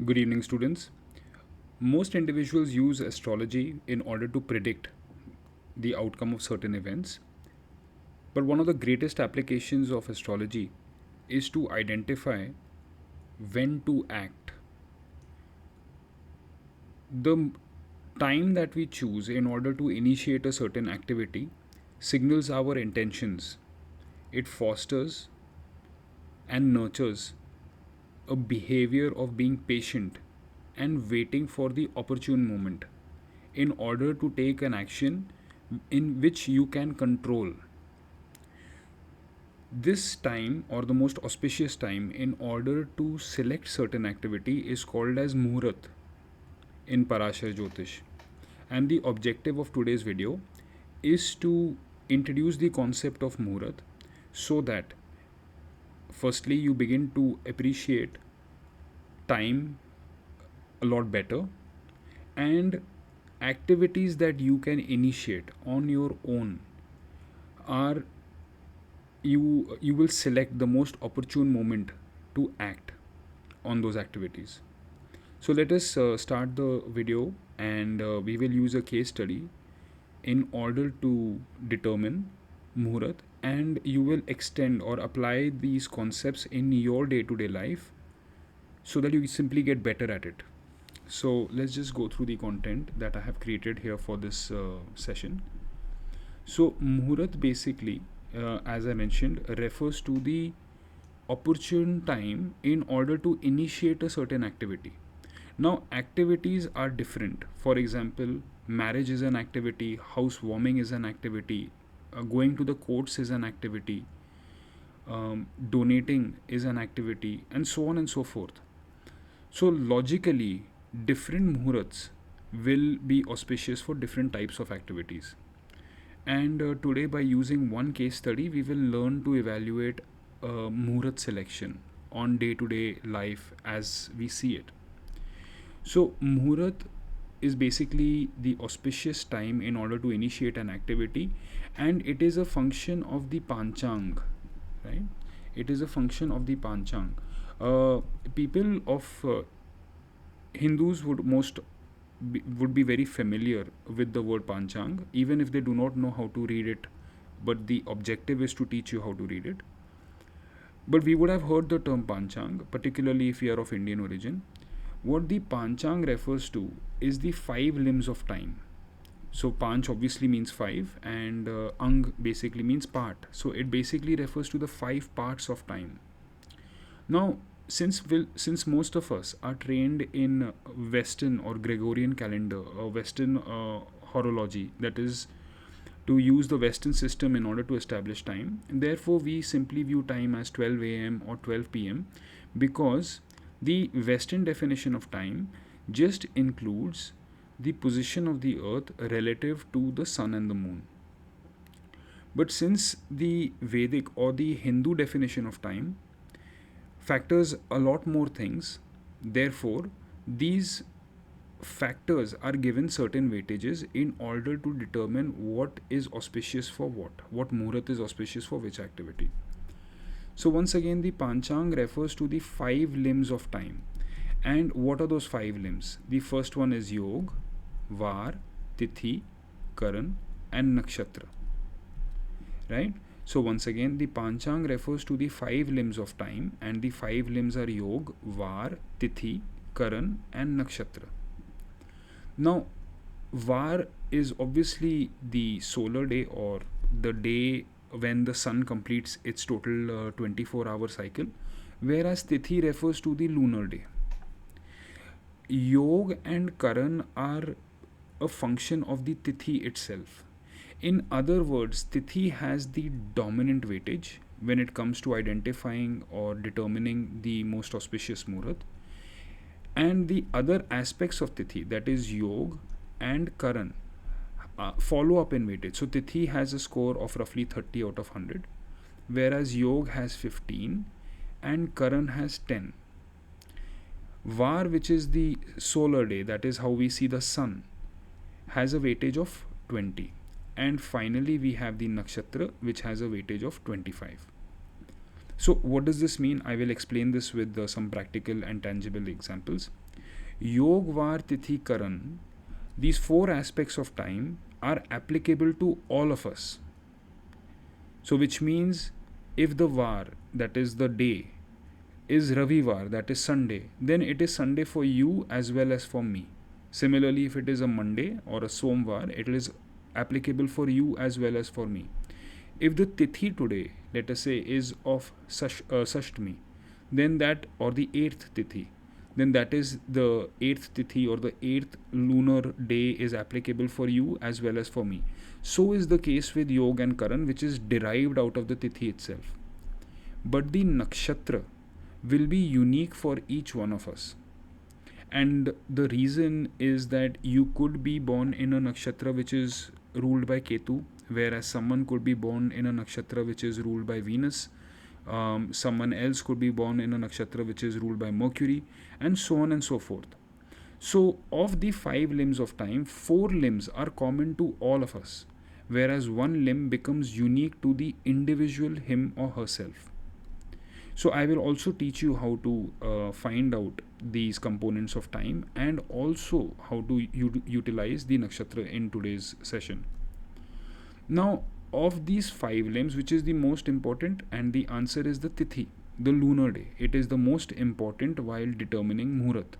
Good evening, students. Most individuals use astrology in order to predict the outcome of certain events. But one of the greatest applications of astrology is to identify when to act. The time that we choose in order to initiate a certain activity signals our intentions. It fosters and nurtures a behavior of being patient and waiting for the opportune moment in order to take an action in which you can control. This time, or the most auspicious time in order to select certain activity, is called as Muhurat in Parashar Jyotish. And the objective of today's video is to introduce the concept of Muhurat so that firstly you begin to appreciate time a lot better, and activities that you can initiate on your own are you will select the most opportune moment to act on those activities. So let us start the video, and we will use a case study in order to determine Muhurat, and you will extend or apply these concepts in your day to day life so that you simply get better at it. So let's just go through the content that I have created here for this session. So Muhurat basically, as I mentioned, refers to the opportune time in order to initiate a certain activity. Now, activities are different. For example, marriage is an activity, housewarming is an activity, going to the courts is an activity, donating is an activity, and so on and so forth. So, logically, different muhurats will be auspicious for different types of activities. And today, by using one case study, we will learn to evaluate Muhurat selection on day to day life as we see it. So, Muhurat is basically the auspicious time in order to initiate an activity, and it is a function of the Panchang, right? It is a function of the Panchang. People of Hindus would be very familiar with the word Panchang, even if they do not know how to read it. But the objective is to teach you how to read it. But we would have heard the term Panchang, particularly if you are of Indian origin. What the Panchang refers to is the 5 limbs of time. So Panch obviously means 5, and Ang basically means part. So it basically refers to the 5 parts of time. Now, since most of us are trained in Western or Gregorian calendar or Western horology, that is to use the Western system in order to establish time, and therefore we simply view time as 12 a.m. or 12 p.m. because the Western definition of time just includes the position of the earth relative to the sun and the moon. But since the Vedic or the Hindu definition of time factors a lot more things, therefore, these factors are given certain weightages in order to determine what is auspicious for what Muhurat is auspicious for which activity. So, once again, the Panchang refers to the 5 limbs of time. And what are those 5 limbs? The first one is Yog, Var, Tithi, Karan, and Nakshatra. Right? So, once again, the Panchang refers to the 5 limbs of time, and the 5 limbs are Yog, Var, Tithi, Karan, and Nakshatra. Now, Var is obviously the solar day, or the day when the sun completes its total 24-hour cycle, whereas Tithi refers to the lunar day. Yog and Karan are a function of the Tithi itself. In other words, Tithi has the dominant weightage when it comes to identifying or determining the most auspicious Muhurat. And the other aspects of Tithi, that is Yog and Karan, follow up in weightage. So Tithi has a score of roughly 30 out of 100, whereas Yog has 15 and Karan has 10. Var, which is the solar day, that is how we see the sun, has a weightage of 20. And finally, we have the Nakshatra, which has a weightage of 25. So what does this mean? I will explain this with some practical and tangible examples. Yog, Var, Tithi, Karan, these four aspects of time are applicable to all of us. So which means if the Var, that is the day, is Ravivar, that is Sunday, then it is Sunday for you as well as for me. Similarly, if it is a Monday or a Somvar, it is applicable for you as well as for me. If the Tithi today, let us say, is of Sashtami, then that, or the 8th Tithi, then that is the 8th Tithi or the 8th lunar day is applicable for you as well as for me. So is the case with Yog and Karan, which is derived out of the Tithi itself. But the Nakshatra will be unique for each one of us. And the reason is that you could be born in a nakshatra which is ruled by Ketu, whereas someone could be born in a nakshatra which is ruled by Venus. Someone else could be born in a nakshatra which is ruled by Mercury, and so on and so forth. So, of the 5 limbs of time, 4 limbs are common to all of us, whereas one limb becomes unique to the individual, him or herself. So I will also teach you how to find out these components of time and also how to utilize the nakshatra in today's session. Now, of these 5 limbs, which is the most important? And the answer is the Tithi, the lunar day. It is the most important while determining Muhurat.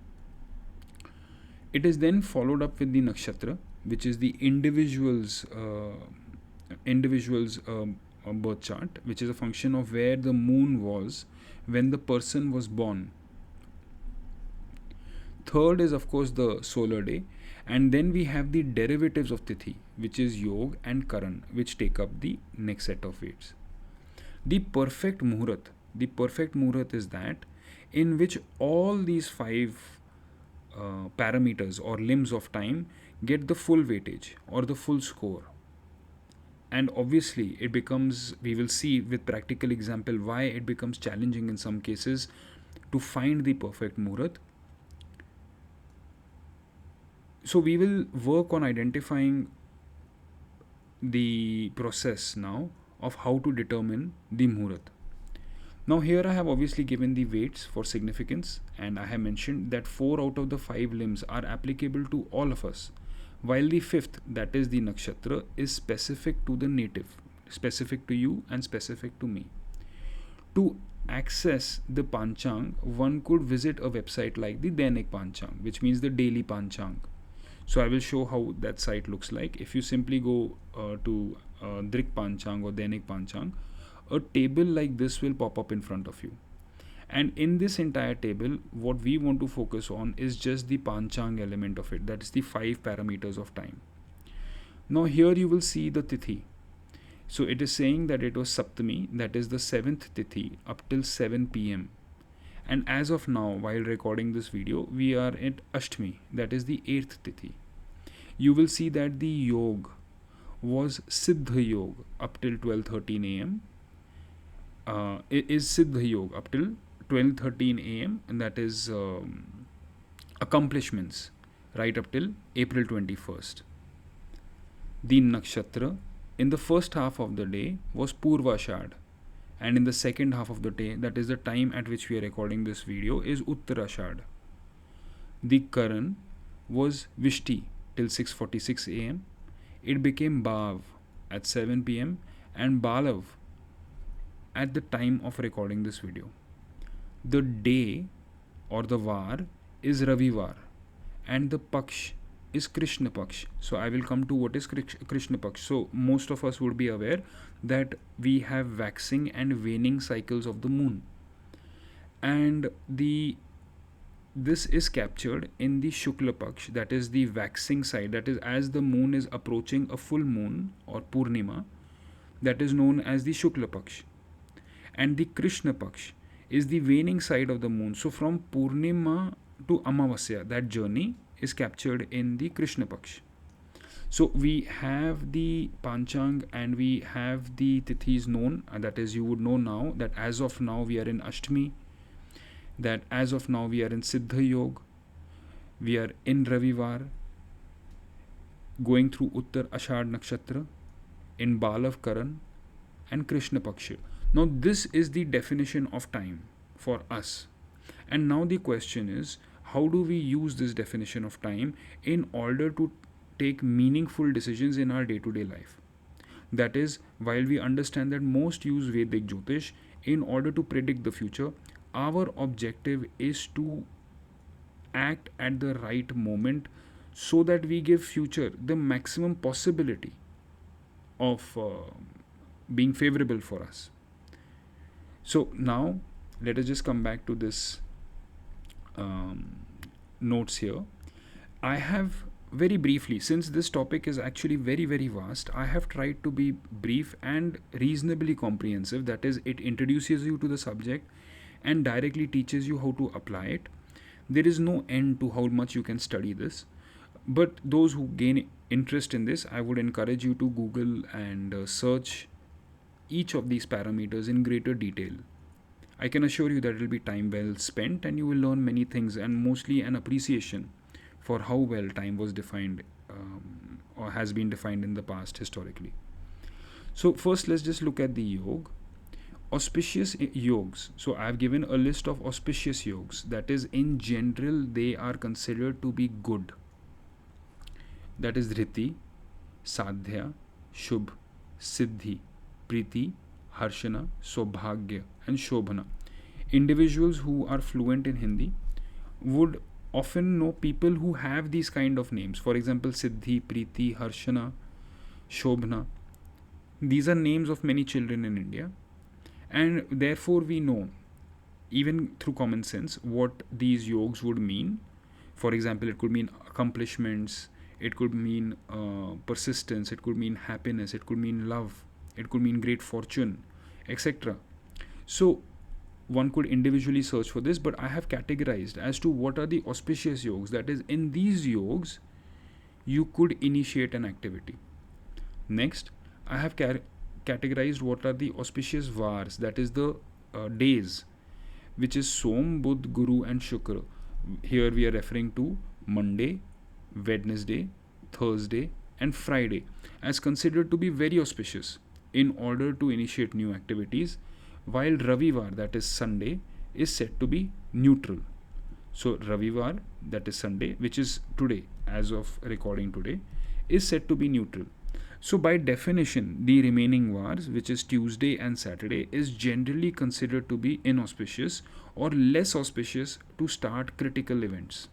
It is then followed up with the nakshatra, which is the individual's birth chart, which is a function of where the moon was when the person was born. Third is, of course, the solar day, and then we have the derivatives of Tithi, which is Yog and Karan, which take up the next set of weights. The perfect Muhurat is that in which all these 5 parameters or limbs of time get the full weightage or the full score. And obviously it becomes, we will see with practical example why it becomes challenging in some cases to find the perfect Muhurat. So we will work on identifying the process now of how to determine the Muhurat. Now here I have obviously given the weights for significance, and I have mentioned that 4 out of the 5 limbs are applicable to all of us, while the 5th, that is the nakshatra, is specific to the native, specific to you and specific to me. To access the Panchang, one could visit a website like the Dainik Panchang, which means the daily Panchang. So I will show how that site looks like. If you simply go to Dainik Panchang or Dainik Panchang, a table like this will pop up in front of you. And in this entire table, what we want to focus on is just the Panchang element of it. That is the 5 parameters of time. Now here you will see the Tithi. So it is saying that it was Saptami, that is the 7th Tithi up till 7 p.m. And as of now, while recording this video, we are at Ashtami, that is the 8th Tithi. You will see that the Yog was Siddha Yog up till 12:13 a.m. It is Siddha Yog up till 12:13 a.m. and that is accomplishments right up till April 21st. The nakshatra in the first half of the day was Purvashad, and in the second half of the day, that is the time at which we are recording this video, is Uttarashad. The Karan was Vishti till 6:46 a.m. It became Bhav at 7 p.m. and Balav at the time of recording this video. The day or the Var is Ravivar and the Paksh is Krishna Paksh. So I will come to what is Krishna Paksh. So most of us would be aware that we have waxing and waning cycles of the moon, and this is captured in the Shukla Paksh, that is the waxing side, that is as the moon is approaching a full moon or Purnima, that is known as the Shukla Paksh. And the Krishna Paksh is the waning side of the moon. So from Purnima to Amavasya, that journey is captured in the Krishna Paksh. So we have the Panchang and we have the Tithis known, that is, you would know now that as of now we are in Ashtami, that as of now we are in Siddha Yog, we are in Ravivar, going through Uttar Ashad Nakshatra, in Balav Karan and Krishna Paksha. Now, this is the definition of time for us. And now the question is, how do we use this definition of time in order to take meaningful decisions in our day to day life? That is, while we understand that most use Vedic Jyotish in order to predict the future, our objective is to act at the right moment so that we give future the maximum possibility of being favorable for us. So now let us just come back to this notes here. I have very briefly, since this topic is actually very, very vast, I have tried to be brief and reasonably comprehensive. That is, it introduces you to the subject and directly teaches you how to apply it. There is no end to how much you can study this. But those who gain interest in this, I would encourage you to Google and search each of these parameters in greater detail. I can assure you that it will be time well spent and you will learn many things, and mostly an appreciation for how well time was defined or has been defined in the past historically. So, first, let's just look at the yog. Auspicious yogs. So, I have given a list of auspicious yogs. That is, in general, they are considered to be good. That is Dhriti, Sadhya, Shubh, Siddhi, Priti, Harshana, Sobhagya, and Shobhana. Individuals who are fluent in Hindi would often know people who have these kind of names. For example, Siddhi, Priti, Harshana, Shobhana. These are names of many children in India, and therefore we know, even through common sense, what these yogs would mean. For example, it could mean accomplishments, it could mean persistence, it could mean happiness, it could mean love, it could mean great fortune, etc. So one could individually search for this, but I have categorized as to what are the auspicious yogs. That is, in these yogs, you could initiate an activity. Next, I have categorized what are the auspicious vars, that is the days, which is Som, Budh, Guru, and Shukra. Here we are referring to Monday, Wednesday, Thursday, and Friday as considered to be very auspicious in order to initiate new activities, while Ravivar, that is Sunday, is said to be neutral. So, Ravivar, that is Sunday, which is today, as of recording today, is said to be neutral. So, by definition, the remaining vars, which is Tuesday and Saturday, is generally considered to be inauspicious or less auspicious to start critical events.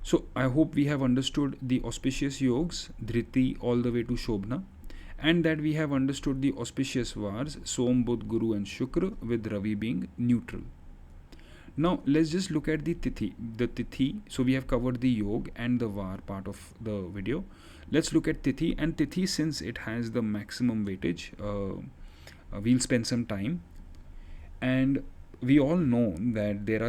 So, I hope we have understood the auspicious yogs, Dhriti all the way to Shobhana, and that we have understood the auspicious vars, Som, Budh, Guru, and Shukra, with Ravi being neutral. Now, let's just look at the Tithi. The Tithi, so we have covered the Yog and the Var part of the video. Let's look at Tithi, and Tithi, since it has the maximum weightage, we'll spend some time. And we all know that there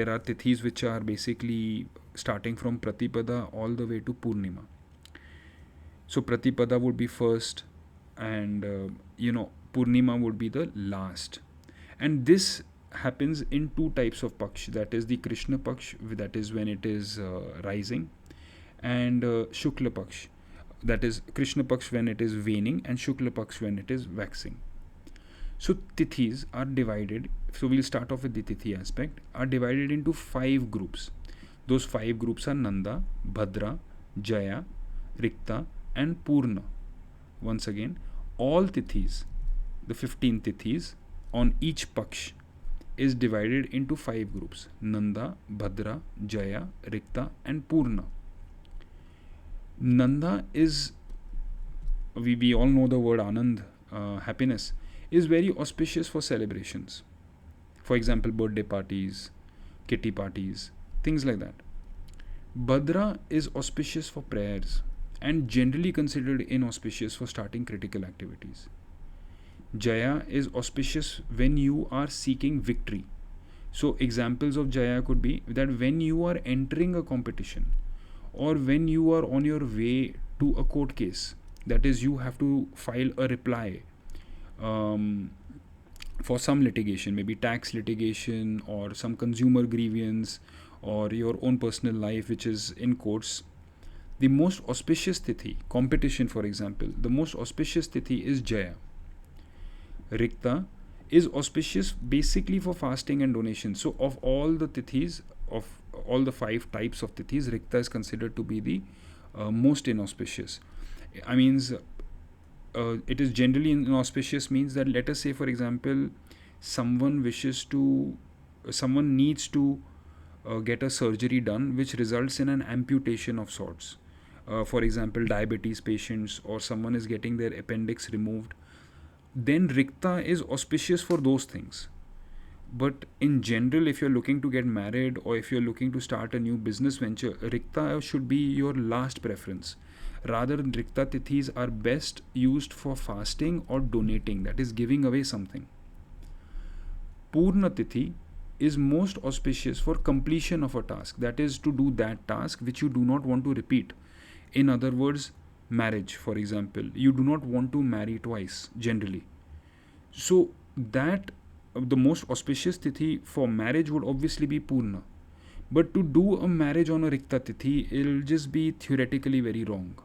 are Tithis which are basically starting from Pratipada all the way to Purnima. So Pratipada would be first, and Purnima would be the last. And this happens in two types of Paksh, that is the Krishna Paksh, that is when it is rising, and Shukla Paksh, that is Krishna Paksh when it is waning, and Shukla Paksh when it is waxing. So Tithis are divided, so we'll start off with the Tithi aspect, are divided into 5 groups. Those 5 groups are Nanda, Bhadra, Jaya, Rikta, and Purna. Once again, all Tithis, the 15 Tithis on each Paksh, is divided into 5 groups: Nanda, Bhadra, Jaya, Rikta, and Purna. Nanda is, we all know the word Anand, happiness, is very auspicious for celebrations. For example, birthday parties, kitty parties, things like that. Bhadra is auspicious for prayers and generally considered inauspicious for starting critical activities. Jaya is auspicious when you are seeking victory. So, examples of Jaya could be that when you are entering a competition or when you are on your way to a court case, that is, you have to file a reply for some litigation, maybe tax litigation or some consumer grievance or your own personal life which is in courts, The most auspicious tithi, competition for example, the most auspicious tithi is Jaya. Rikta is auspicious basically for fasting and donation. So, of all the tithis, of all the 5 types of tithis, Rikta is considered to be the most inauspicious. I means it is generally inauspicious means that, let us say for example, someone needs to get a surgery done which results in an amputation of sorts. For example, diabetes patients, or someone is getting their appendix removed, then Rikta is auspicious for those things. But in general, if you're looking to get married or if you're looking to start a new business venture, Rikta should be your last preference. Rather, Rikta tithis are best used for fasting or donating, that is, giving away something. Purna tithi is most auspicious for completion of a task, that is, to do that task which you do not want to repeat. In other words, marriage, for example, you do not want to marry twice generally. So, that the most auspicious tithi for marriage would obviously be Purna. But to do a marriage on a Rikta tithi, it'll just be theoretically very wrong.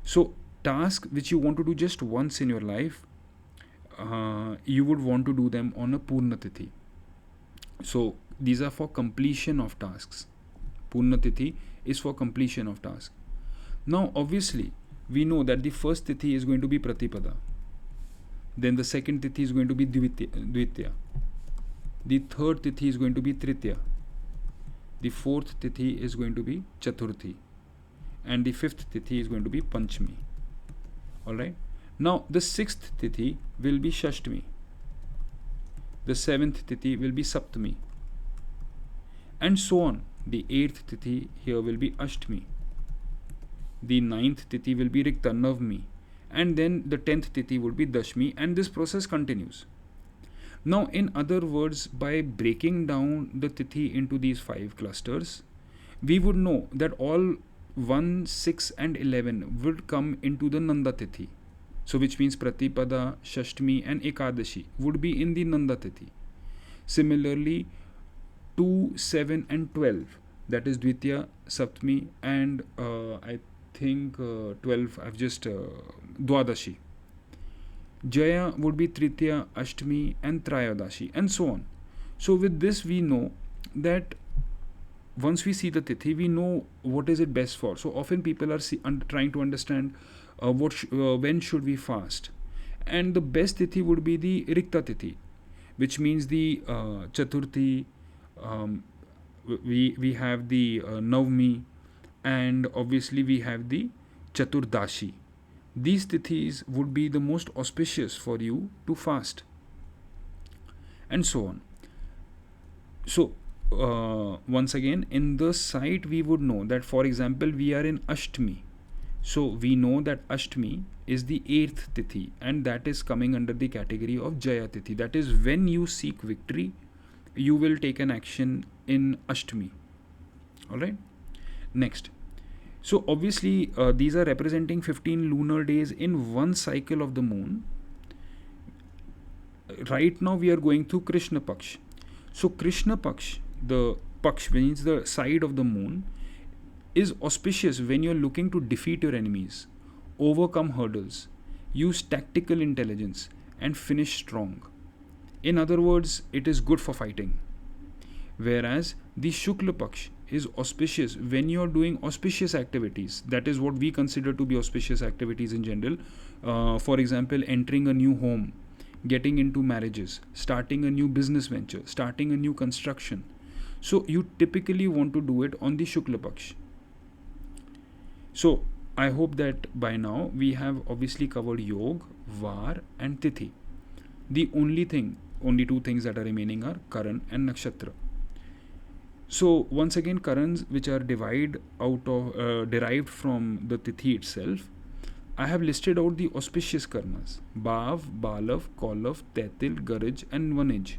So, tasks which you want to do just once in your life, you would want to do them on a Purna tithi. So, these are for completion of tasks. Purna tithi is for completion of tasks. Now, obviously, we know that the first tithi is going to be Pratipada. Then the second tithi is going to be Dvitya. The third tithi is going to be Tritya. The fourth tithi is going to be Chaturthi. And the fifth tithi is going to be Panchami. Alright. Now, the sixth tithi will be Shashtami. The seventh tithi will be Saptami. And so on. The eighth tithi here will be Ashtami. The ninth tithi will be Rikta Navmi. And then the 10th tithi would be Dashmi, and this process continues. Now, in other words, by breaking down the tithi into these 5 clusters, we would know that all 1, 6 and 11 would come into the Nanda tithi. So, which means Pratipada, Shashtami and Ekadashi would be in the Nanda tithi. Similarly, 2, 7 and 12, that is Dvitya, Saptami and I think 12, I've just Dwadashi. Jaya would be Tritya, Ashtami and Trayadashi, and so on. So with this we know that once we see the tithi, we know what is it best for. So often people are trying to understand when should we fast, and the best tithi would be the Rikta tithi, which means the Chaturthi, we have the Navmi, and obviously we have the Chaturdashi. These tithis would be the most auspicious for you to fast, and so on. So, once again, in the site we would know that, for example, we are in Ashtami. So, we know that Ashtami is the 8th tithi, and that is coming under the category of Jaya tithi. That is, when you seek victory, you will take an action in Ashtami. Alright? Next. So obviously these are representing 15 lunar days in one cycle of the moon. Right now we are going through Krishna Paksh. So Krishna Paksh, the Paksh means the side of the moon, is auspicious when you are looking to defeat your enemies, overcome hurdles, use tactical intelligence and finish strong. In other words, it is good for fighting. Whereas the Shukla Paksh is auspicious when you are doing auspicious activities. That is what we consider to be auspicious activities in general. For example, entering a new home, getting into marriages, starting a new business venture, starting a new construction. So you typically want to do it on the Shukla Paksh. So I hope that by now we have obviously covered Yog, Var and Tithi. The only 2 things that are remaining are Karan and Nakshatra. So once again, Karans which are derived from the Tithi itself, I have listed out the auspicious Karnas: Bhav, Balav, Kaulav, Tetil, Garaj and Vanij.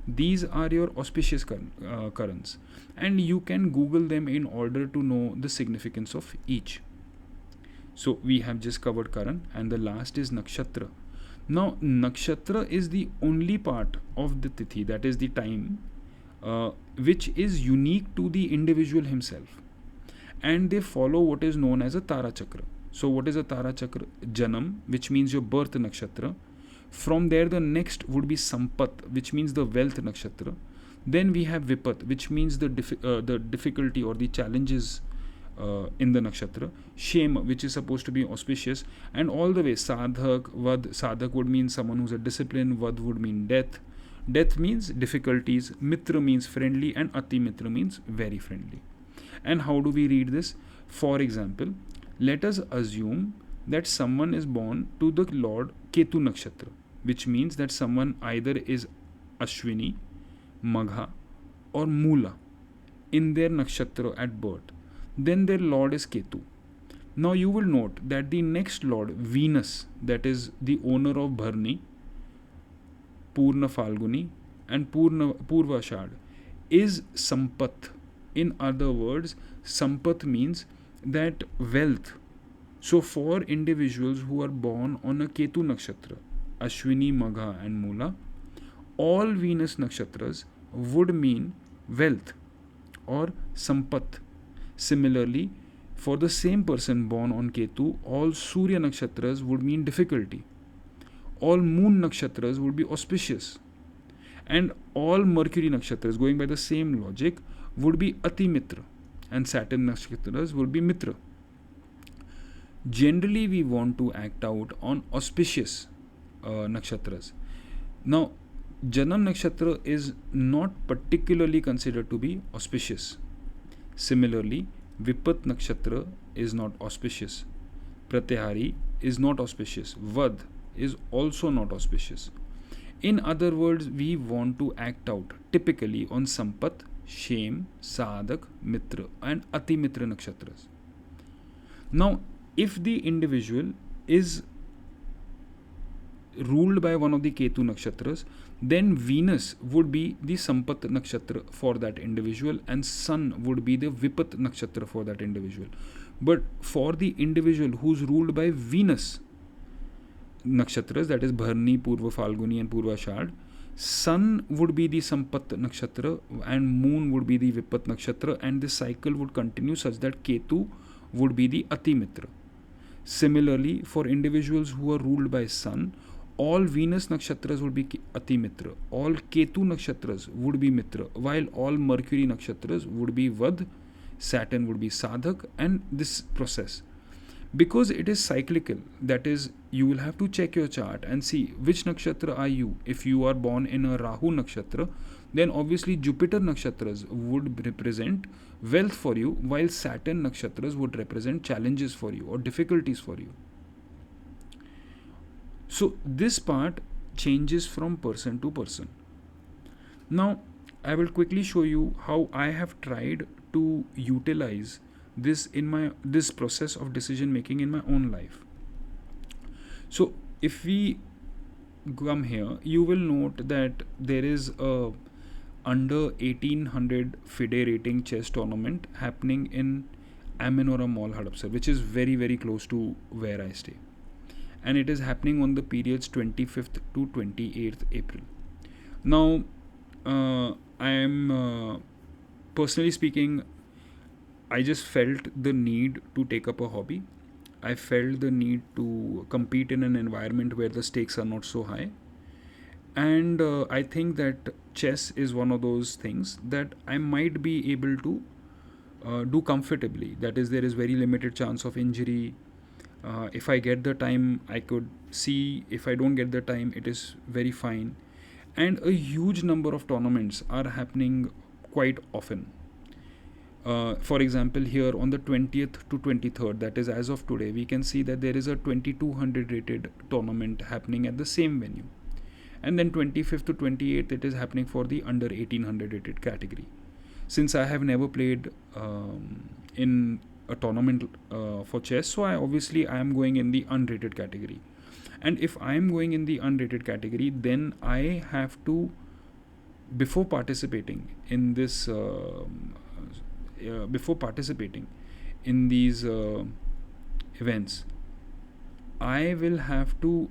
These are your auspicious Karans, and you can Google them in order to know the significance of each. So we have just covered Karan, and the last is Nakshatra. Now Nakshatra is the only part of the Tithi, that is the time, which is unique to the individual himself. and they follow what is known as a Tara Chakra. So what is a Tara Chakra? Janam, which means your birth nakshatra. From there, the next would be Sampat, which means the wealth nakshatra. Then we have Vipat, which means the difficulty or the challenges in the nakshatra. Shema, which is supposed to be auspicious, and all the way Sadhak, Vad. Sadhak would mean someone who's a discipline. Vad would mean death. Death means difficulties. Mitra means friendly, and Ati Mitra means very friendly. And how do we read this? For example, let us assume that someone is born to the Lord Ketu Nakshatra, which means that someone either is Ashwini, Magha, or Mula in their nakshatra at birth. Then their Lord is Ketu. Now you will note that the next Lord, Venus, that is the owner of Bharni, Purna Falguni, and Purva Ashad, is Sampat. In other words, Sampat means that wealth. So for individuals who are born on a Ketu Nakshatra, Ashwini, Magha, and Mula, all Venus Nakshatras would mean wealth or Sampat. Similarly, for the same person born on Ketu, all Surya Nakshatras would mean difficulty. All Moon Nakshatras would be auspicious. And all Mercury Nakshatras, going by the same logic, would be Ati Mitra. And Saturn Nakshatras would be Mitra. Generally, we want to act out on auspicious nakshatras. Now, Janam Nakshatra is not particularly considered to be auspicious. Similarly, Vipat Nakshatra is not auspicious. Pratyahari is not auspicious. Vad is also not auspicious. In other words, we want to act out typically on Sampat, Shem, Sadhak, Mitra, and Ati Mitra Nakshatras. Now, if the individual is ruled by one of the Ketu Nakshatras, then Venus would be the Sampat Nakshatra for that individual, and Sun would be the Vipat Nakshatra for that individual. But for the individual who's ruled by Venus Nakshatras, that is Bharni, Purva Falguni, and Purva Ashad, Sun would be the Sampat Nakshatra and Moon would be the Vipat Nakshatra, and this cycle would continue such that Ketu would be the Ati Mitra. Similarly, for individuals who are ruled by Sun, all Venus Nakshatras would be Ati Mitra, all Ketu Nakshatras would be Mitra, while all Mercury Nakshatras would be Vad, Saturn would be Sadhak, and this process. Because it is cyclical, that is, you will have to check your chart and see which nakshatra are you. If you are born in a Rahu Nakshatra, then obviously Jupiter Nakshatras would represent wealth for you, while Saturn Nakshatras would represent challenges for you or difficulties for you. So this part changes from person to person. Now, I will quickly show you how I have tried to utilize this process of decision making in my own life. So if we come here, you will note that there is a under 1800 FIDE rating chess tournament happening in Amenora Mall, Hadapsar, which is very, very close to where I stay. And it is happening on the periods 25th to 28th April. Now, I am personally speaking, I just felt the need to take up a hobby. I felt the need to compete in an environment where the stakes are not so high. And I think that chess is one of those things that I might be able to do comfortably. That is, there is very limited chance of injury. If I get the time, I could see. If I don't get the time, it is very fine. And a huge number of tournaments are happening quite often. For example, here on the 20th to 23rd, that is as of today, we can see that there is a 2200 rated tournament happening at the same venue. And then 25th to 28th, it is happening for the under 1800 rated category. Since I have never played in a tournament for chess, so I am going in the unrated category. And if I am going in the unrated category, then I have to, before participating in this events, I will have to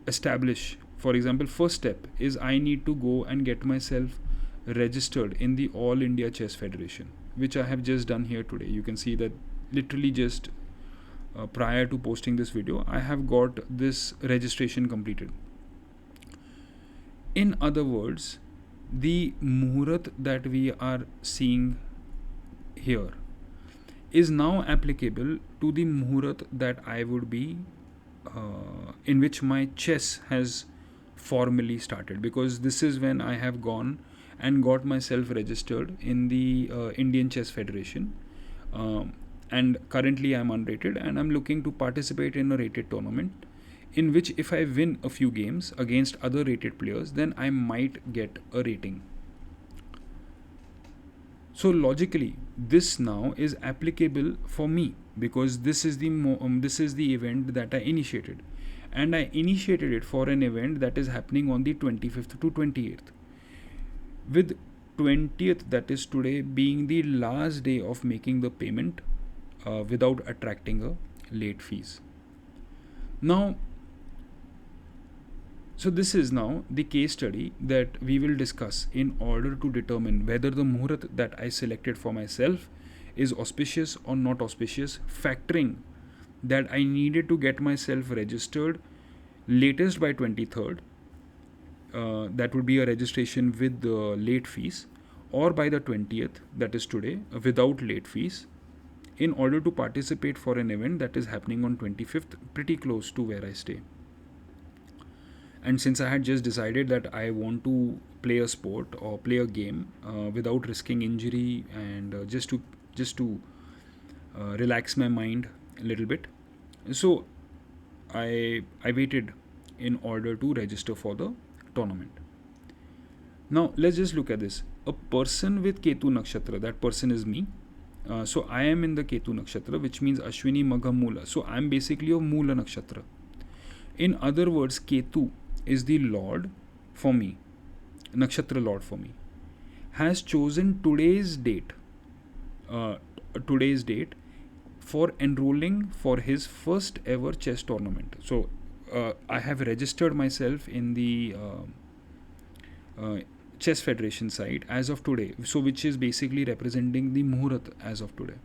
establish, for example, first step is I need to go and get myself registered in the All India Chess Federation, which I have just done here today. You can see that literally just prior to posting this video, I have got this registration completed. In other words, the Muhurat that we are seeing here is now applicable to the Muhurat that I would be in which my chess has formally started, because this is when I have gone and got myself registered in the Indian Chess Federation, and currently I'm unrated and I'm looking to participate in a rated tournament in which if I win a few games against other rated players, then I might get a rating. So logically, this now is applicable for me, because this is the event that I initiated, and I initiated it for an event that is happening on the 25th to 28th, with 20th, that is today, being the last day of making the payment without attracting a late fees. Now, so this is now the case study that we will discuss in order to determine whether the Muhurat that I selected for myself is auspicious or not auspicious, factoring that I needed to get myself registered latest by 23rd. That would be a registration with the late fees, or by the 20th, that is today, without late fees, in order to participate for an event that is happening on 25th, pretty close to where I stay. And since I had just decided that I want to play a sport or play a game without risking injury, and just to relax my mind a little bit, so I waited in order to register for the tournament. Now let's just look at this. A person with Ketu Nakshatra, that person is me. So I am in the Ketu Nakshatra, which means Ashwini Magha Mula. So I am basically a Mula Nakshatra. In other words, Ketu is the Lord for me, Nakshatra Lord for me, has chosen today's date for enrolling for his first ever chess tournament. So I have registered myself in the Chess Federation side as of today, so which is basically representing the Muhurat as of today.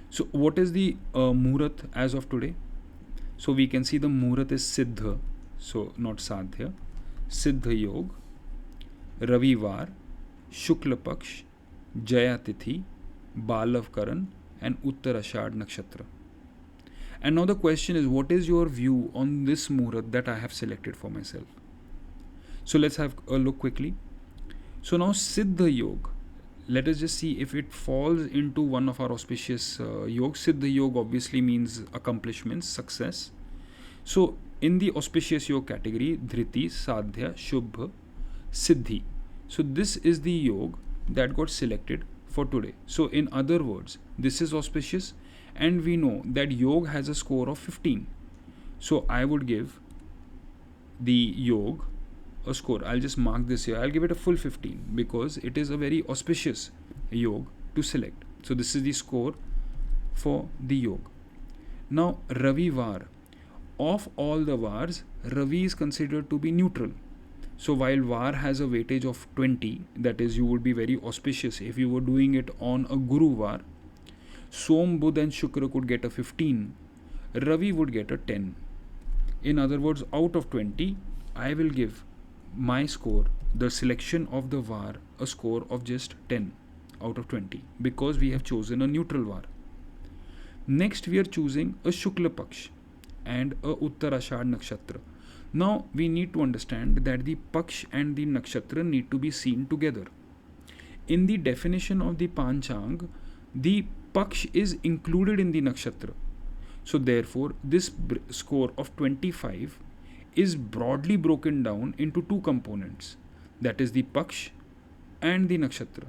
So what is the Muhurat as of today? So we can see the Muhurat is Siddha, so not Sadhya, Siddha Yog, Ravivar, Shukla Paksh, Jaya Tithi, Balav Karan, and Uttarashad Nakshatra. And now the question is, what is your view on this Muhurat that I have selected for myself? So let's have a look quickly. So now Siddha Yog, let us just see if it falls into one of our auspicious yogs. Siddha Yog obviously means accomplishments, success. So in the auspicious yog category, Dhriti, Sadhya, Shubha, Siddhi. So this is the yog that got selected for today. So in other words, this is auspicious, and we know that yog has a score of 15. So I would give the yog a score. I'll just mark this here. I'll give it a full 15 because it is a very auspicious yog to select. So this is the score for the yog. Now Ravi Var. Of all the Vars, Ravi is considered to be neutral. So while Var has a weightage of 20, that is, you would be very auspicious if you were doing it on a Guru Var, Som, Budh and Shukra could get a 15, Ravi would get a 10. In other words, out of 20, I will give my score, the selection of the Var, a score of just 10 out of 20, because we have chosen a neutral Var. Next, we are choosing a Shukla Paksh and a Uttarashad Nakshatra. Now we need to understand that the Paksh and the Nakshatra need to be seen together. In the definition of the Panchang, the Paksh is included in the Nakshatra. So therefore, this score of 25 is broadly broken down into two components, that is the Paksh and the Nakshatra.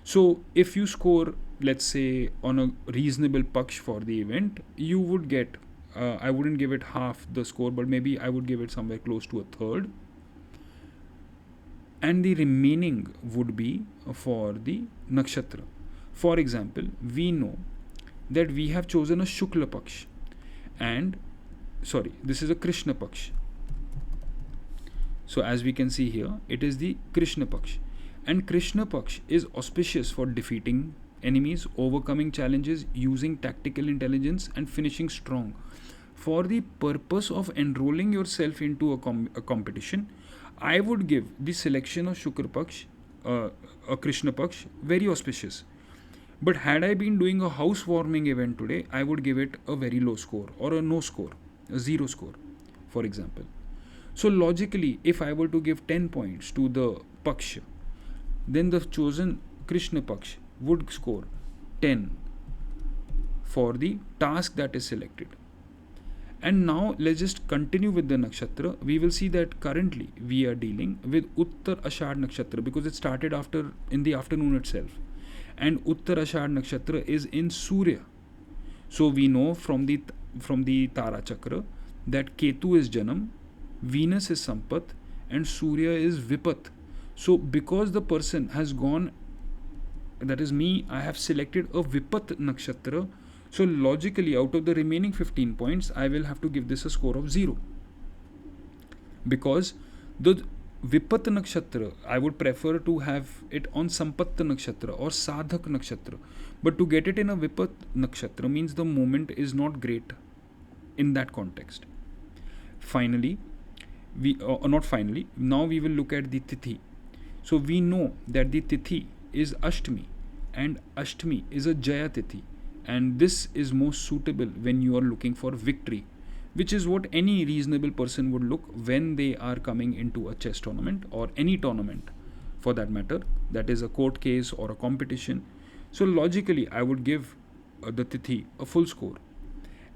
So if you score, let's say, on a reasonable Paksh for the event, you would get I wouldn't give it half the score, but maybe I would give it somewhere close to a third. And the remaining would be for the Nakshatra. For example, we know that we have chosen a Shukla Paksh, and this is a Krishna Paksh. So as we can see here, it is the Krishna Paksh. And Krishna Paksh is auspicious for defeating enemies, overcoming challenges, using tactical intelligence, and finishing strong. For the purpose of enrolling yourself into a competition, I would give the selection of Shukra Paksh, a Krishna Paksh, very auspicious. But had I been doing a housewarming event today, I would give it a very low score or a no score, a zero score, for example. So logically, if I were to give 10 points to the Paksh, then the chosen Krishna Paksh would score 10 for the task that is selected. And now let's just continue with the nakshatra. We will see that currently we are dealing with Uttar Ashad nakshatra because it started after in the afternoon itself. And Uttar Ashad nakshatra is in Surya. So we know from the Tara Chakra that Ketu is Janam, Venus is Sampat, and Surya is Vipat. So because the person has gone, that is me, I have selected a Vipat nakshatra. So logically, out of the remaining 15 points, I will have to give this a score of 0. Because the Vipat nakshatra, I would prefer to have it on Sampatta nakshatra or Sadhak nakshatra. But to get it in a Vipat nakshatra means the moment is not great in that context. Finally, now we will look at the Tithi. So we know that the Tithi is Ashtami, and Ashtami is a Jaya Tithi. And this is most suitable when you are looking for victory, which is what any reasonable person would look when they are coming into a chess tournament or any tournament for that matter, that is a court case or a competition. So logically, I would give the Tithi a full score.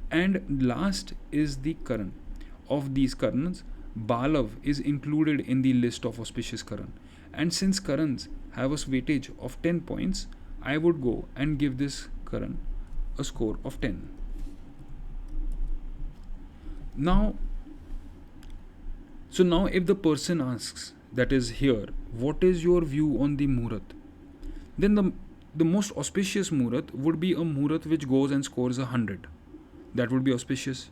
And last is the Karan. Of these Karans, Balav is included in the list of auspicious Karan. And since Karans have a weightage of 10 points, I would go and give this Karan a score of 10. Now if the person asks, that is here, what is your view on the Muhurat? Then the most auspicious Muhurat would be a Muhurat which goes and scores 100. That would be auspicious.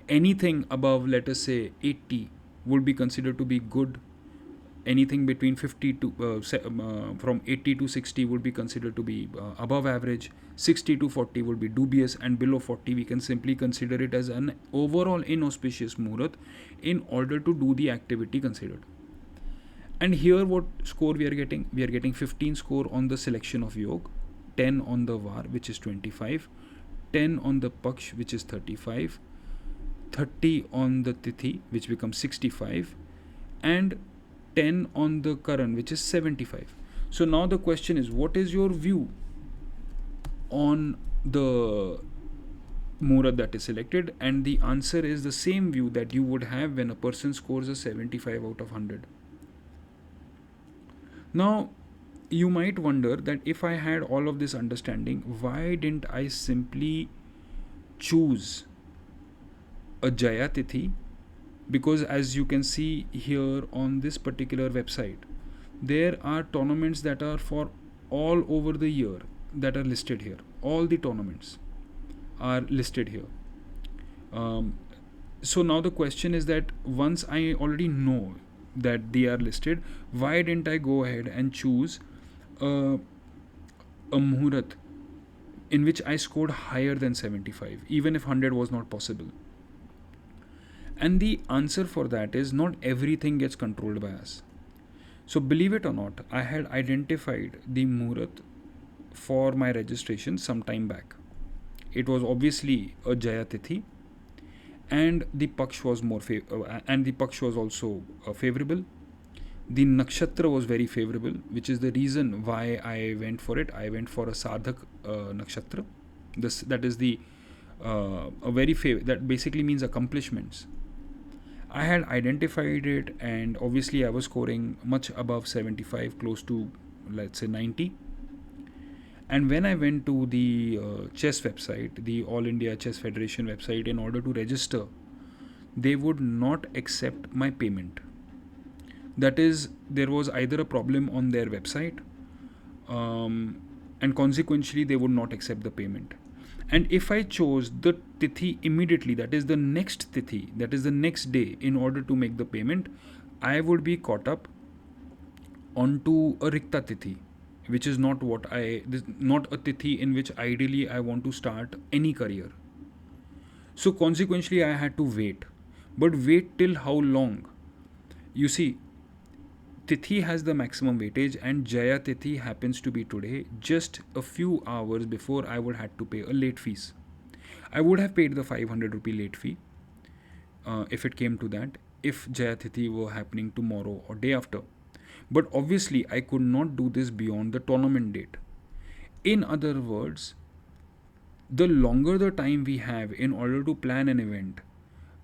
Anything above, let us say, 80 would be considered to be good. Anything between 50 to from 80 to 60 would be considered to be above average. 60 to 40 would be dubious, and below 40 we can simply consider it as an overall inauspicious Muhurat in order to do the activity considered. And here what score we are getting? We are getting 15 score on the selection of Yog, 10 on the Var, which is 25, 10 on the Paksh, which is 35, 30 on the Tithi, which becomes 65, and 10 on the Karan, which is 75. So now the question is, what is your view on the Muhurat that is selected? And the answer is the same view that you would have when a person scores a 75 out of 100. Now, you might wonder that if I had all of this understanding, why didn't I simply choose a Jaya Tithi? Because as you can see here on this particular website, there are tournaments that are for all over the year that are listed here. All the tournaments are listed here. So now the question is that once I already know that they are listed, why didn't I go ahead and choose a Muhurat in which I scored higher than 75, even if 100 was not possible? And the answer for that is not everything gets controlled by us. So believe it or not, I had identified the Muhurat for my registration some time back. It was obviously a Jaya Tithi, and the Paksh was also favorable. The nakshatra was very favorable, which is the reason why I went for it. I went for a Sadhak nakshatra. That is the that basically means accomplishments. I had identified it, and obviously I was scoring much above 75, close to, let's say, 90. And when I went to the chess website, the All India Chess Federation website, in order to register, they would not accept my payment. That is, there was either a problem on their website, and consequently they would not accept the payment. And if I chose the Tithi immediately, that is the next Tithi, that is the next day, in order to make the payment, I would be caught up onto a Rikta Tithi, which is not not a Tithi in which ideally I want to start any career. So consequently, I had to wait. But wait till how long? You see, Tithi has the maximum weightage, and Jaya Tithi happens to be today, just a few hours before I would have to pay a late fees. I would have paid the 500 rupee late fee if it came to that, if Jaya Tithi were happening tomorrow or day after. But obviously, I could not do this beyond the tournament date. In other words, the longer the time we have in order to plan an event,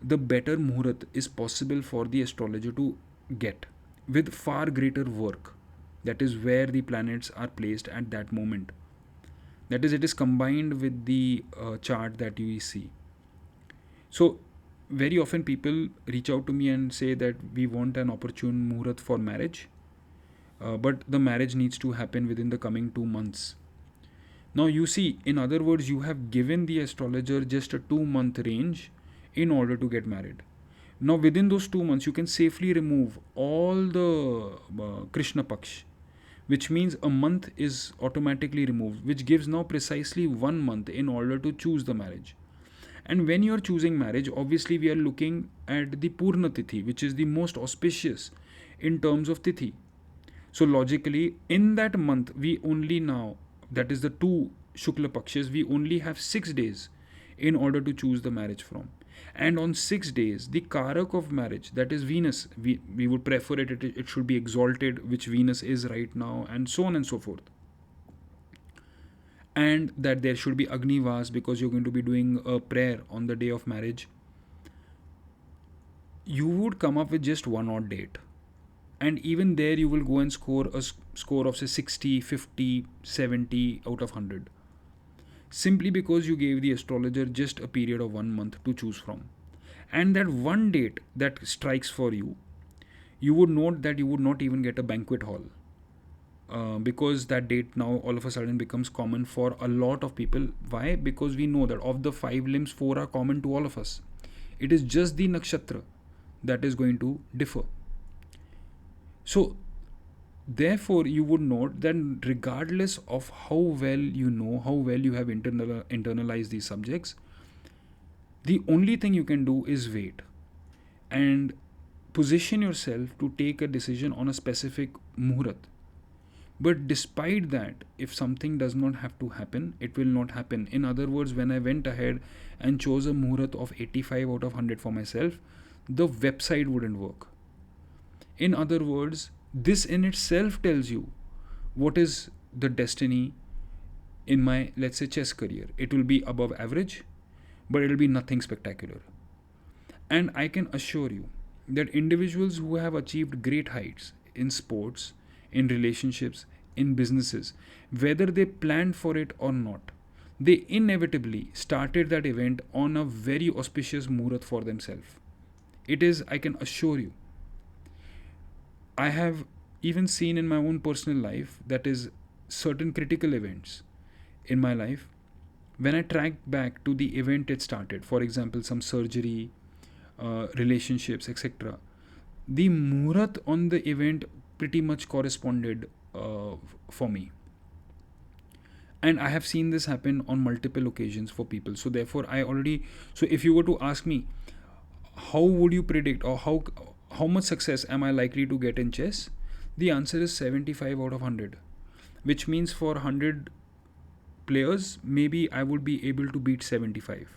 the better Muhurat is possible for the astrologer to get with far greater work. That is where the planets are placed at that moment. That is, it is combined with the chart that you see. So, very often people reach out to me and say that we want an opportune Muhurat for marriage, but the marriage needs to happen within the coming 2 months. Now, you see, in other words, you have given the astrologer just a 2 month range in order to get married. Now, within those 2 months, you can safely remove all the Krishna Paksh, which means a month is automatically removed, which gives now precisely 1 month in order to choose the marriage. And when you are choosing marriage, obviously, we are looking at the Purna Tithi, which is the most auspicious in terms of Tithi. So logically, in that month, we only now, that is the two Shukla Pakshas, we only have 6 days in order to choose the marriage from. And on 6 days, the Karak of marriage, that is Venus, we would prefer it should be exalted, which Venus is right now, and so on and so forth. And that there should be Agni Vas because you're going to be doing a prayer on the day of marriage. You would come up with just one odd date, and even there you will go and score a score of say 60, 50, 70 out of 100, simply because you gave the astrologer just a period of 1 month to choose from. And that one date that strikes for you, you would note that you would not even get a banquet hall, because that date now all of a sudden becomes common for a lot of people. Why? Because we know that of the 5 limbs, 4 are common to all of us. It is just the nakshatra that is going to differ. So, therefore, you would note that regardless of how well you know, how well you have internalized these subjects, the only thing you can do is wait and position yourself to take a decision on a specific Muhurat. But despite that, if something does not have to happen, it will not happen. In other words, when I went ahead and chose a Muhurat of 85 out of 100 for myself, the website wouldn't work. In other words, this in itself tells you what is the destiny in my, let's say, chess career. It will be above average, but it will be nothing spectacular. And I can assure you that individuals who have achieved great heights in sports, in relationships, in businesses, whether they planned for it or not, they inevitably started that event on a very auspicious Muhurat for themselves. It is, I can assure you. I have even seen in my own personal life, that is, certain critical events in my life, when I track back to the event it started, for example, some surgery, relationships, etc., the Muhurat on the event pretty much corresponded for me. And I have seen this happen on multiple occasions for people. So, therefore, so if you were to ask me, how would you predict, or how much success am I likely to get in chess? The answer is 75 out of 100, which means for 100 players, maybe I would be able to beat 75,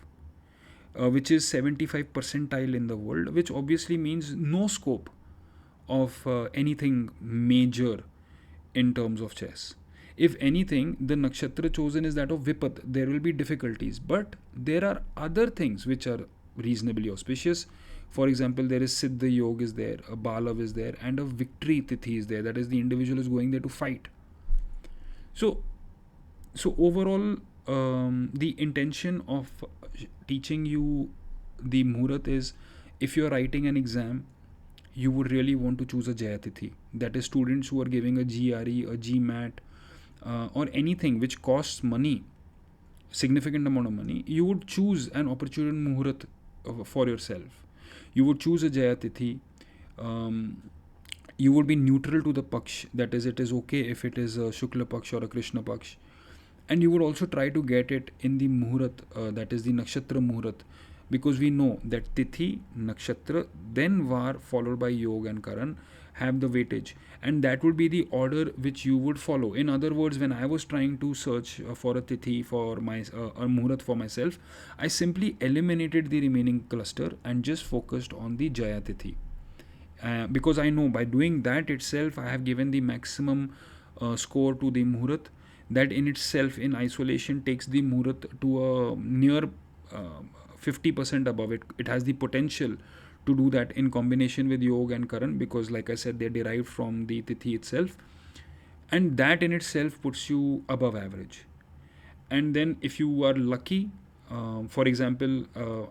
which is 75 percentile in the world, which obviously means no scope of anything major in terms of chess. If anything, the nakshatra chosen is that of Vipat. There will be difficulties, but there are other things which are reasonably auspicious. For example, there is Siddha Yoga is there, a Balav is there, and a victory Tithi is there. That is, the individual is going there to fight. So overall, the intention of teaching you the Muhurat is, if you are writing an exam, you would really want to choose a Jaya Tithi. That is, students who are giving a GRE, a GMAT, or anything which costs money, significant amount of money, you would choose an opportune Muhurat for yourself. You would choose a Jaya Tithi. um, you would be neutral to the paksh, that is, it is okay if it is a shukla paksh or a krishna paksh. And you would also try to get it in the muhurat, that is the nakshatra muhurat, because we know that tithi, nakshatra, then var followed by yog and karan have the weightage, and that would be the order which you would follow. In other words, when I was trying to search for a tithi for my a muhurat for myself, I simply eliminated the remaining cluster and just focused on the jaya tithi, because I know by doing that itself I have given the maximum score to the muhurat. That in itself, in isolation, takes the muhurat to a near 50% above it. It has the potential to do that in combination with yoga and karan, because like I said, they're derived from the tithi itself, and that in itself puts you above average. And then if you are lucky, for example,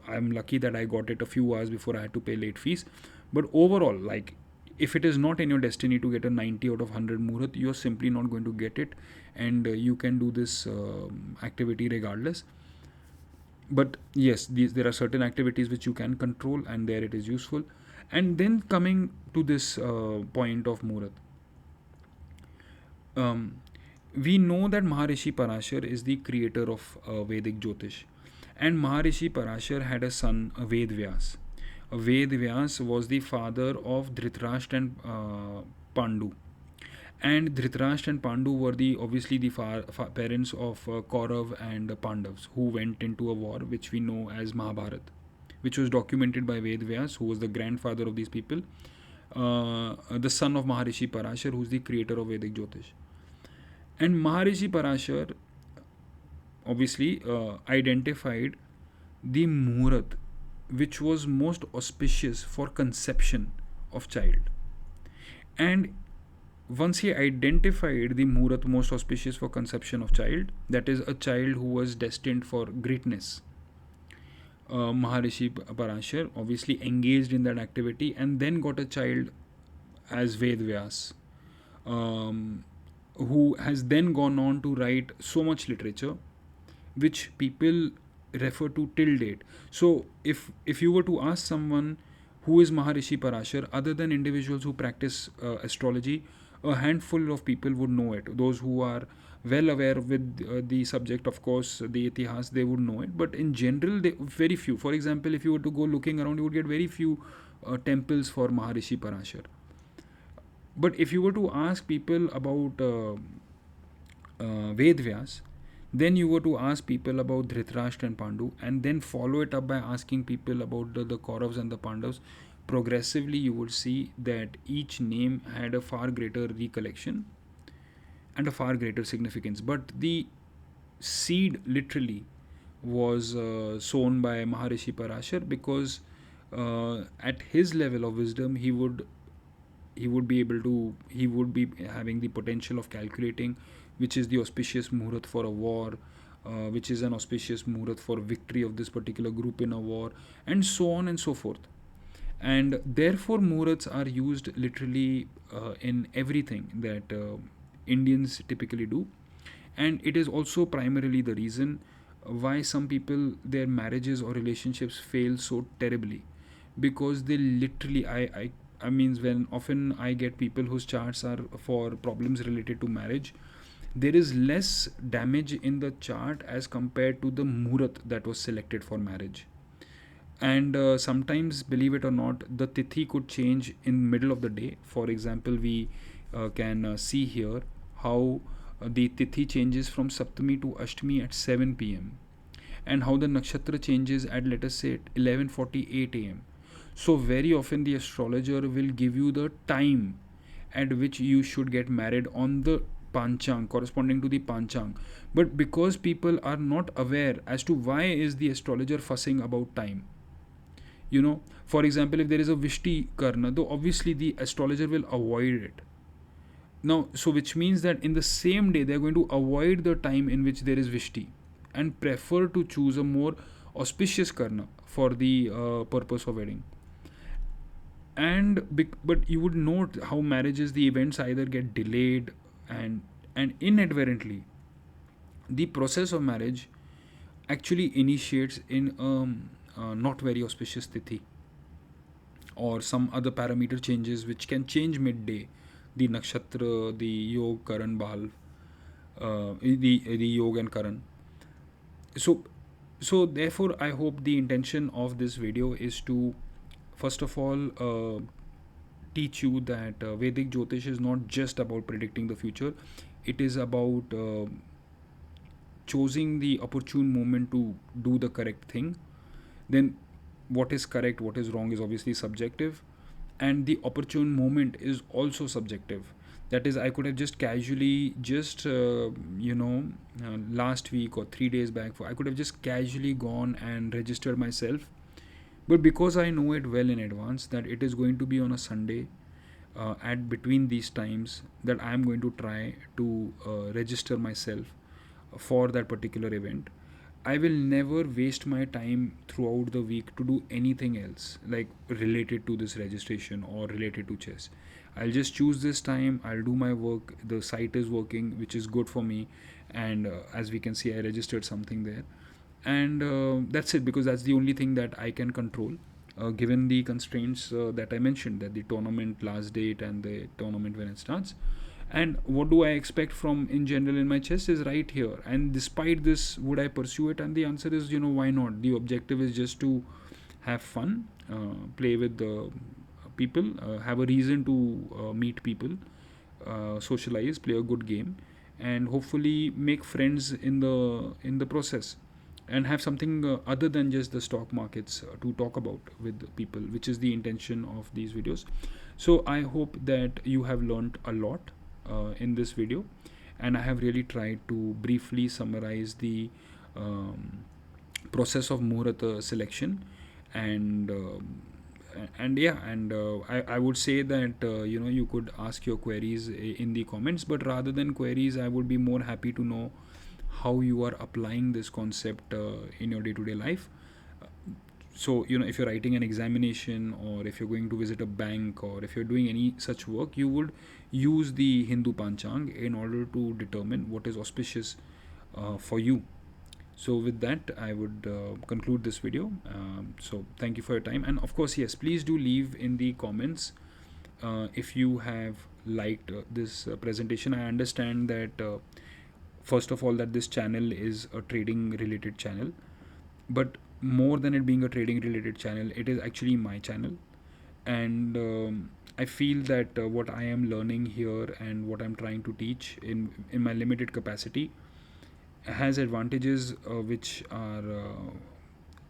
I'm lucky that I got it a few hours before I had to pay late fees. But overall, like, if it is not in your destiny to get a 90 out of 100 muhurat, you're simply not going to get it, and you can do this activity regardless. But yes, there are certain activities which you can control, and there it is useful. And then coming to this point of muhurat, um, we know that Maharishi Parashar is the creator of Vedic Jyotish, and Maharishi Parashar had a son, Ved Vyas. Ved Vyas was the father of Dhritarashtra and Pandu, and Dhritarashtra and Pandu were the obviously the parents of Kaurav and Pandavas, who went into a war which we know as Mahabharat, which was documented by Ved Vyas, who was the grandfather of these people, the son of Maharishi Parashar, who is the creator of Vedic Jyotish. And Maharishi Parashar obviously identified the Muhurat which was most auspicious for conception of child. And once he identified the Muhurat most auspicious for conception of child, that is a child who was destined for greatness, Maharishi Parashar obviously engaged in that activity and then got a child as Ved Vyas, um, who has then gone on to write so much literature which people refer to till date. So if you were to ask someone who is Maharishi Parashar, other than individuals who practice astrology, a handful of people would know it. Those who are well aware with the subject, of course, the itihas, they would know it. But in general, very few. For example, if you were to go looking around, you would get very few temples for Maharishi Parashar. But if you were to ask people about Ved Vyas, then you were to ask people about Dhritarashtra and Pandu, and then follow it up by asking people about the Kauravas and the Pandavas. Progressively, you would see that each name had a far greater recollection and a far greater significance. But the seed literally was sown by Maharishi Parashar, because at his level of wisdom, he would be having the potential of calculating which is the auspicious muhurat for a war, which is an auspicious muhurat for victory of this particular group in a war, and so on and so forth. And therefore muhurats are used literally in everything that Indians typically do. And it is also primarily the reason why some people, their marriages or relationships fail so terribly, because they literally, I mean, when often I get people whose charts are for problems related to marriage, there is less damage in the chart as compared to the muhurat that was selected for marriage. And sometimes, believe it or not, the tithi could change in middle of the day. For example, we can see here how the tithi changes from saptami to ashtami at 7 p.m, and how the nakshatra changes at, let us say, 11:48 a.m. So very often the astrologer will give you the time at which you should get married on the panchang, corresponding to the panchang. But because people are not aware as to why is the astrologer fussing about time, for example, if there is a vishti karna, though obviously the astrologer will avoid it. Now, so which means that in the same day they are going to avoid the time in which there is vishti and prefer to choose a more auspicious karna for the purpose of wedding. And but you would note how marriages, the events either get delayed, and inadvertently the process of marriage actually initiates in a not very auspicious tithi. or some other parameter changes which can change midday, the nakshatra, the yog, karan, bhal, the yog and karan. So therefore I hope the intention of this video is to first of all teach you that Vedic Jyotish is not just about predicting the future. It is about choosing the opportune moment to do the correct thing. Then what is correct, what is wrong is obviously subjective, and the opportune moment is also subjective. That is, I could have just casually just last week or 3 days back, I could have just casually gone and registered myself, but because I know it well in advance that it is going to be on a Sunday, at between these times, that I am going to try to register myself for that particular event. I will never waste my time throughout the week to do anything else like related to this registration or related to chess. I'll just choose this time, I'll do my work, the site is working, which is good for me, and as we can see, I registered something there, and that's it, because that's the only thing that I can control, given the constraints that I mentioned, that the tournament last date and the tournament when it starts. And what do I expect from in general in my chess is right here, and despite this, would I pursue it? And the answer is, why not? The objective is just to have fun, play with the people, have a reason to meet people, socialize, play a good game, and hopefully make friends in the process, and have something other than just the stock markets to talk about with people, which is the intention of these videos. So I hope that you have learned a lot in this video, and I have really tried to briefly summarize the process of Muhurat selection, and yeah, and I would say that you could ask your queries in the comments, but rather than queries, I would be more happy to know how you are applying this concept in your day-to-day life. So if you're writing an examination, or if you're going to visit a bank, or if you're doing any such work, you would use the Hindu Panchang in order to determine what is auspicious for you. So with that, I would conclude this video. So thank you for your time, and of course, yes, please do leave in the comments if you have liked this presentation. I understand that first of all, that this channel is a trading related channel, but more than it being a trading related channel, it is actually my channel, and I feel that what I am learning here and what I'm trying to teach in my limited capacity has advantages, which are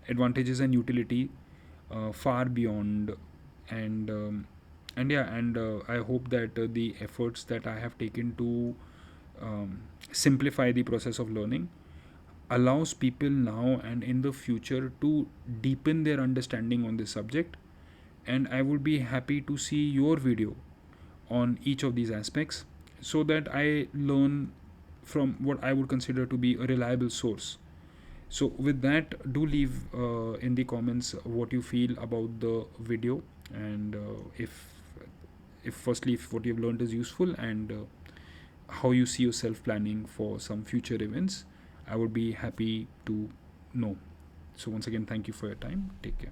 advantages and utility far beyond, and yeah, and I hope that the efforts that I have taken to simplify the process of learning allows people now and in the future to deepen their understanding on this subject. And I would be happy to see your video on each of these aspects, so that I learn from what I would consider to be a reliable source. So with that, do leave in the comments what you feel about the video, and if firstly, if what you've learned is useful, and how you see yourself planning for some future events. I would be happy to know. So once again, thank you for your time. Take care.